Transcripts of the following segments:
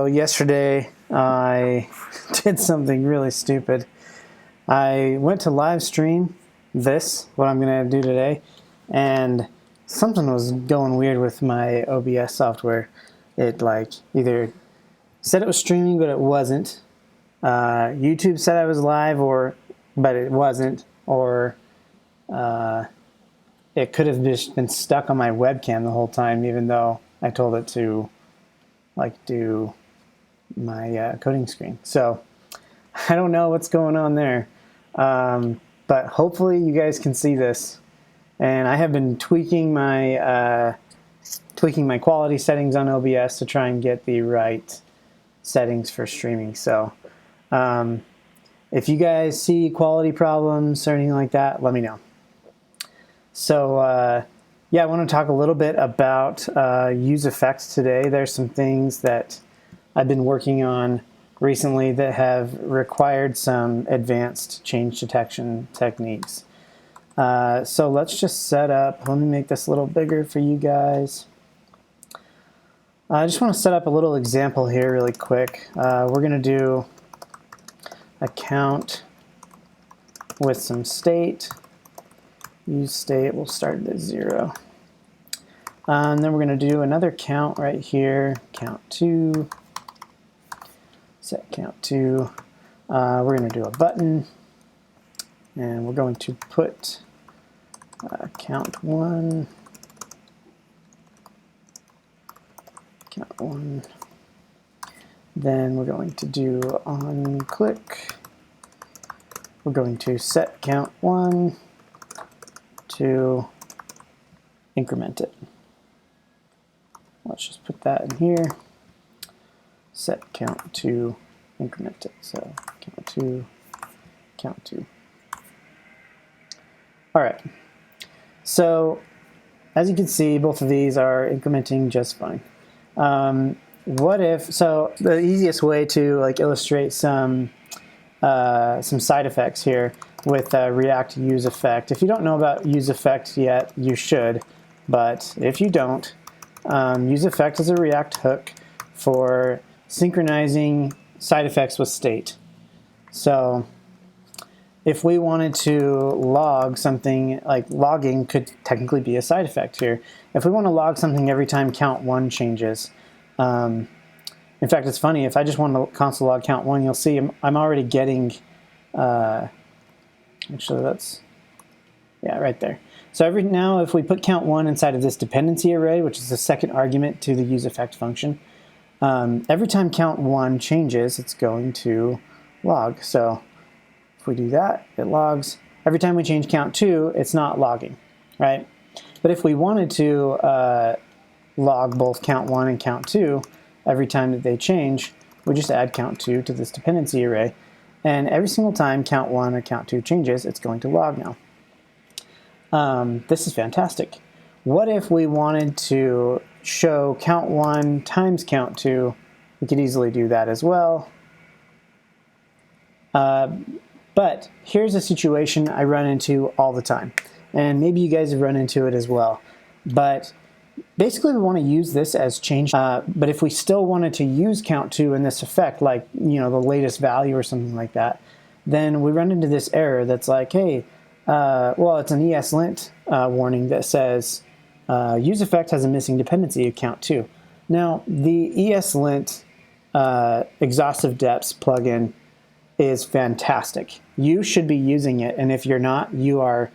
So yesterday I did something really stupid. I went to live stream what I'm going to do today, and something was going weird with my OBS software. It either said it was streaming, but it wasn't. YouTube said I was live, but it wasn't, or it could have just been stuck on my webcam the whole time, even though I told it to do my coding screen. So I don't know what's going on there, but hopefully you guys can see this. And I have been tweaking my quality settings on OBS to try and get the right settings for streaming. So if you guys see quality problems or anything like that, let me know. So yeah, I want to talk a little bit about useEffect today. There's some things that I've been working on recently that have required some advanced change detection techniques. So let's just set up, let me make this a little bigger for you guys. I just want to set up a little example here really quick. We're going to do a count with some state. Use state, we'll start at 0. And then we're going to do another count right here, count 2, set count 2. We're going to do a button, and we're going to put count 1, count 1. Then we're going to do on click. We're going to set count 1 to increment it. Let's just put that in here. Set count to increment it. So count 2, count 2. All right. So as you can see, both of these are incrementing just fine. What if? So the easiest way to illustrate some side effects here with React useEffect. If you don't know about useEffect yet, you should. But if you don't, useEffect is a React hook for synchronizing side effects with state. So if we wanted to log something, logging could technically be a side effect here. If we want to log something every time count 1 changes, in fact, it's funny, if I just want to console log count 1, you'll see I'm already getting, actually that's, yeah, right there. So now if we put count 1 inside of this dependency array, which is the second argument to the useEffect function, every time count 1 changes, it's going to log. So if we do that, it logs. Every time we change count 2, it's not logging, right? But if we wanted to log both count 1 and count 2, every time that they change, we just add count 2 to this dependency array. And every single time count 1 or count 2 changes, it's going to log now. This is fantastic. What if we wanted to show count 1 times count 2? We could easily do that as well. But here's a situation I run into all the time. And maybe you guys have run into it as well. But basically we want to use this as change. But if we still wanted to use count 2 in this effect, the latest value or something like that, then we run into this error that's like, hey, well, it's an ESLint warning that says useEffect has a missing dependency of count 2. Now, the ESLint exhaustive-deps plugin is fantastic. You should be using it, and if you're not, you are.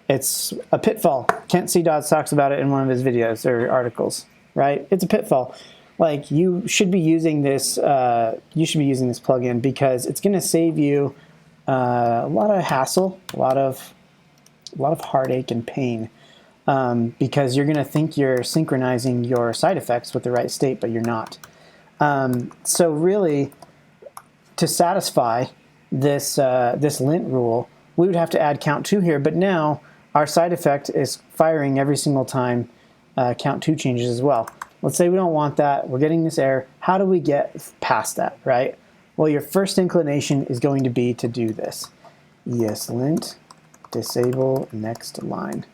It's a pitfall. Kent C. Dodds talks about it in one of his videos or articles, right? It's a pitfall. You should be using this. You should be using this plugin because it's going to save you a lot of hassle, a lot of heartache and pain, because you're going to think you're synchronizing your side effects with the right state, but you're not. So really, to satisfy this lint rule, we would have to add count 2 here, but now our side effect is firing every single time count 2 changes as well. Let's say we don't want that. We're getting this error. How do we get past that, right? Well, your first inclination is going to be to do this. ESLint disable next line.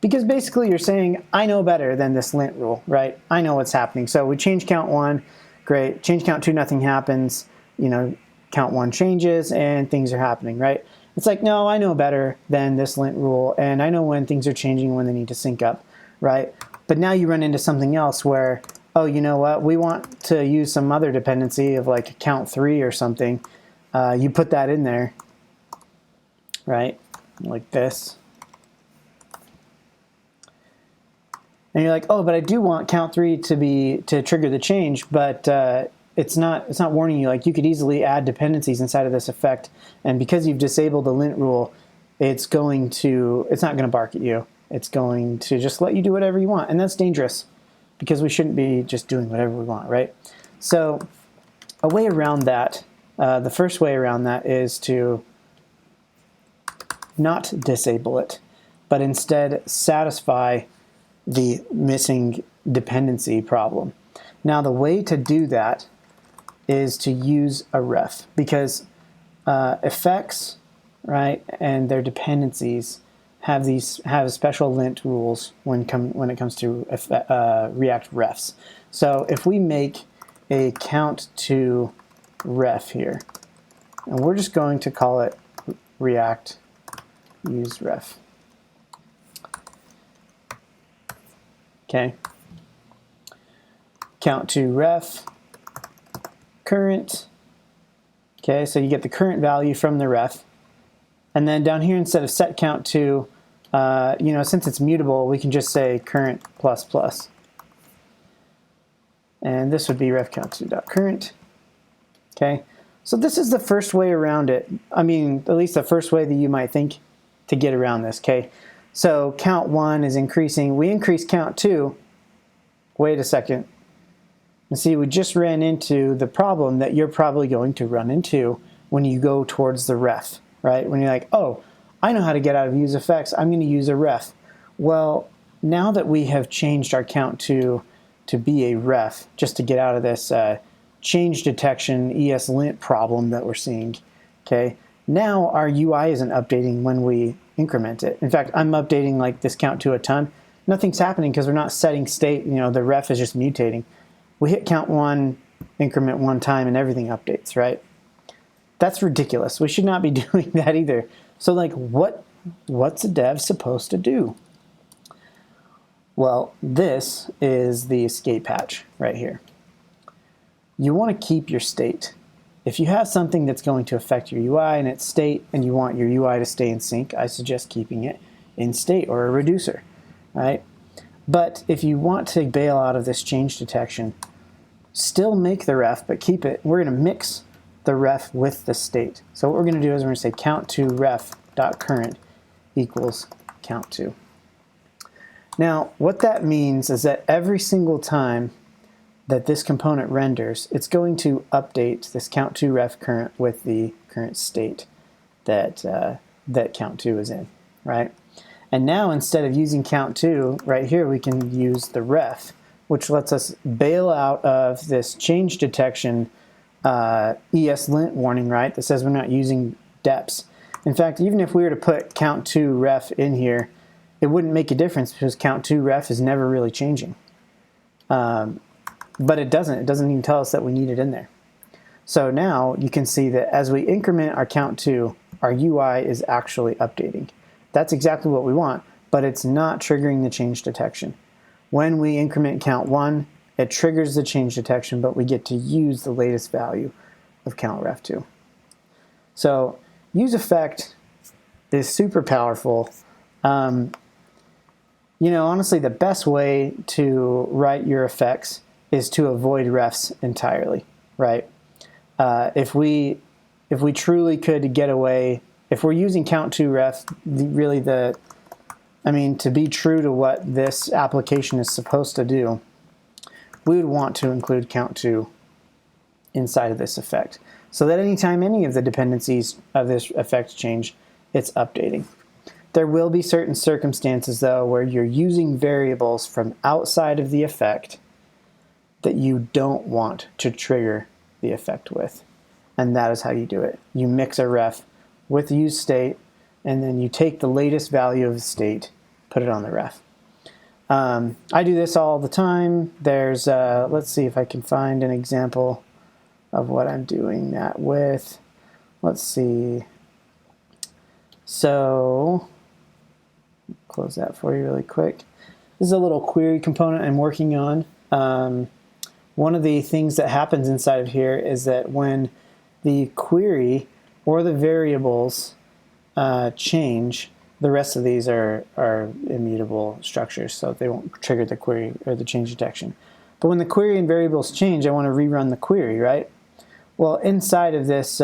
Because basically you're saying, I know better than this lint rule, right? I know what's happening. So we change count 1, great. Change count 2, nothing happens. Count 1 changes and things are happening, right? It's like, no, I know better than this lint rule, and I know when things are changing, when they need to sync up, right? But now you run into something else where, oh, you know what? We want to use some other dependency of like count 3 or something. You put that in there, right? Like this. And you're like, oh, but I do want count 3 to trigger the change, but it's not warning you. Like, you could easily add dependencies inside of this effect, and because you've disabled the lint rule, it's not going to bark at you. It's going to just let you do whatever you want, and that's dangerous because we shouldn't be just doing whatever we want, right? So a way around that, the first way around that is to not disable it, but instead satisfy the missing dependency problem. Now, the way to do that is to use a ref, because effects, right, and their dependencies have special lint rules when it comes to React refs. So if we make a count to ref here, and we're just going to call it React use ref. Okay. Count to ref current. Okay, so you get the current value from the ref. And then down here, instead of set count to, since it's mutable, we can just say current plus plus. And this would be ref count to dot current. Okay, so this is the first way around it. I mean, at least the first way that you might think to get around this. Okay, so count 1 is increasing. We increase count 2. Wait a second. And see, we just ran into the problem that you're probably going to run into when you go towards the ref, right? When you're like, oh, I know how to get out of useEffects. I'm going to use a ref. Well, now that we have changed our count to be a ref, just to get out of this change detection ESLint problem that we're seeing, okay, now our UI isn't updating when we increment it. In fact, I'm updating like this count to a ton. Nothing's happening because we're not setting state. The ref is just mutating. We hit count 1, increment 1 time, and everything updates, right? That's ridiculous. We should not be doing that either. So like, what's a dev supposed to do? Well, this is the escape hatch right here. You want to keep your state. If you have something that's going to affect your UI and its state, and you want your UI to stay in sync, I suggest keeping it in state or a reducer, right? But if you want to bail out of this change detection, still make the ref, but keep it. We're going to mix the ref with the state. So what we're going to do is we're going to say count to ref.current equals count to. Now, what that means is that every single time that this component renders, it's going to update this count to ref current with the current state that count to is in, right? And now, instead of using count to, right here, we can use the ref, which lets us bail out of this change detection ESLint warning, right, that says we're not using deps. In fact, even if we were to put count to ref in here, it wouldn't make a difference because count to ref is never really changing. But it doesn't even tell us that we need it in there. So now you can see that as we increment our count to, our UI is actually updating. That's exactly what we want, but it's not triggering the change detection. When we increment count 1, it triggers the change detection, but we get to use the latest value of count ref 2. So useEffect is super powerful. Honestly, the best way to write your effects is to avoid refs entirely, right? If we truly could get away, if we're using count to ref, to be true to what this application is supposed to do, we would want to include count to inside of this effect, so that anytime any of the dependencies of this effect change, it's updating. There will be certain circumstances, though, where you're using variables from outside of the effect that you don't want to trigger the effect with. And that is how you do it. You mix a ref with use state, and then you take the latest value of the state, put it on the ref. I do this all the time. There's, let's see if I can find an example of what I'm doing that with. Let's see. So, close that for you really quick. This is a little query component I'm working on. One of the things that happens inside of here is that when the query or the variables change, the rest of these are immutable structures, so they won't trigger the query or the change detection. But when the query and variables change, I want to rerun the query, right? Well, inside of this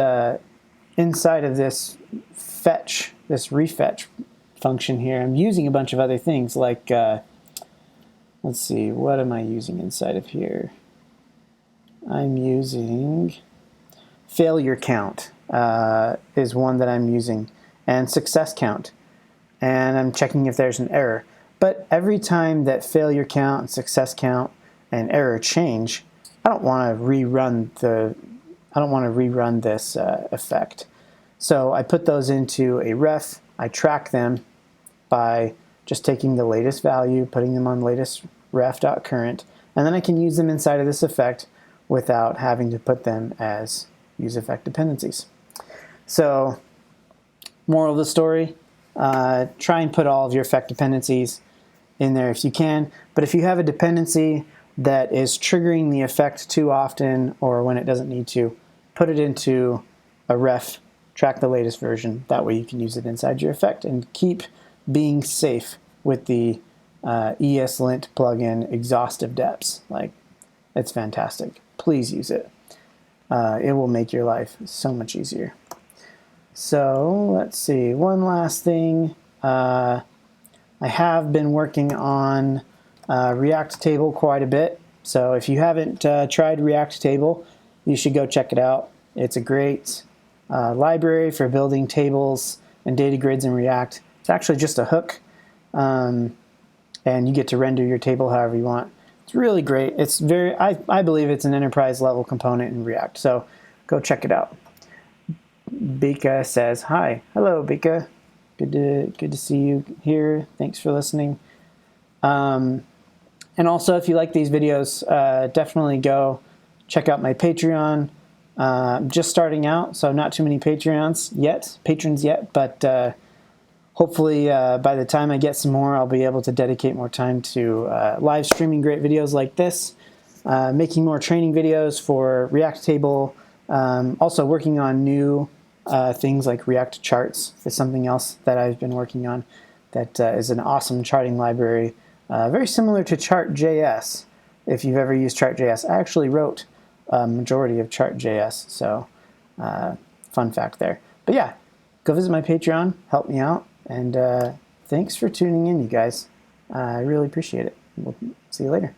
fetch, this refetch function here, I'm using a bunch of other things like, let's see, what am I using inside of here? I'm using failure count is one that I'm using, and success count. And I'm checking if there's an error. But every time that failure count, and success count, and error change, I don't want to rerun this effect. So I put those into a ref. I track them by just taking the latest value, putting them on latest ref.current, and then I can use them inside of this effect without having to put them as useEffect dependencies. So, moral of the story, try and put all of your effect dependencies in there if you can, but if you have a dependency that is triggering the effect too often or when it doesn't need to, put it into a ref, track the latest version, that way you can use it inside your effect, and keep being safe with the ESLint plugin exhaustive-deps. Like, it's fantastic. Please use it. It will make your life so much easier. So let's see, one last thing. I have been working on React Table quite a bit. So if you haven't tried React Table, you should go check it out. It's a great library for building tables and data grids in React. It's actually just a hook, and you get to render your table however you want. It's really great. It's very, I believe it's an enterprise level component in React, so go check it out. Bika says, hi. Hello, Bika. Good to see you here. Thanks for listening. And also, if you like these videos, definitely go check out my Patreon. I'm just starting out, so not too many patrons yet, but hopefully by the time I get some more, I'll be able to dedicate more time to live streaming great videos like this, making more training videos for React Table, also working on new things like React Charts is something else that I've been working on that is an awesome charting library, very similar to Chart.js. If you've ever used Chart.js, I actually wrote a majority of Chart.js, so fun fact there. But yeah, go visit my Patreon, help me out, and thanks for tuning in, you guys. I really appreciate it. We'll see you later.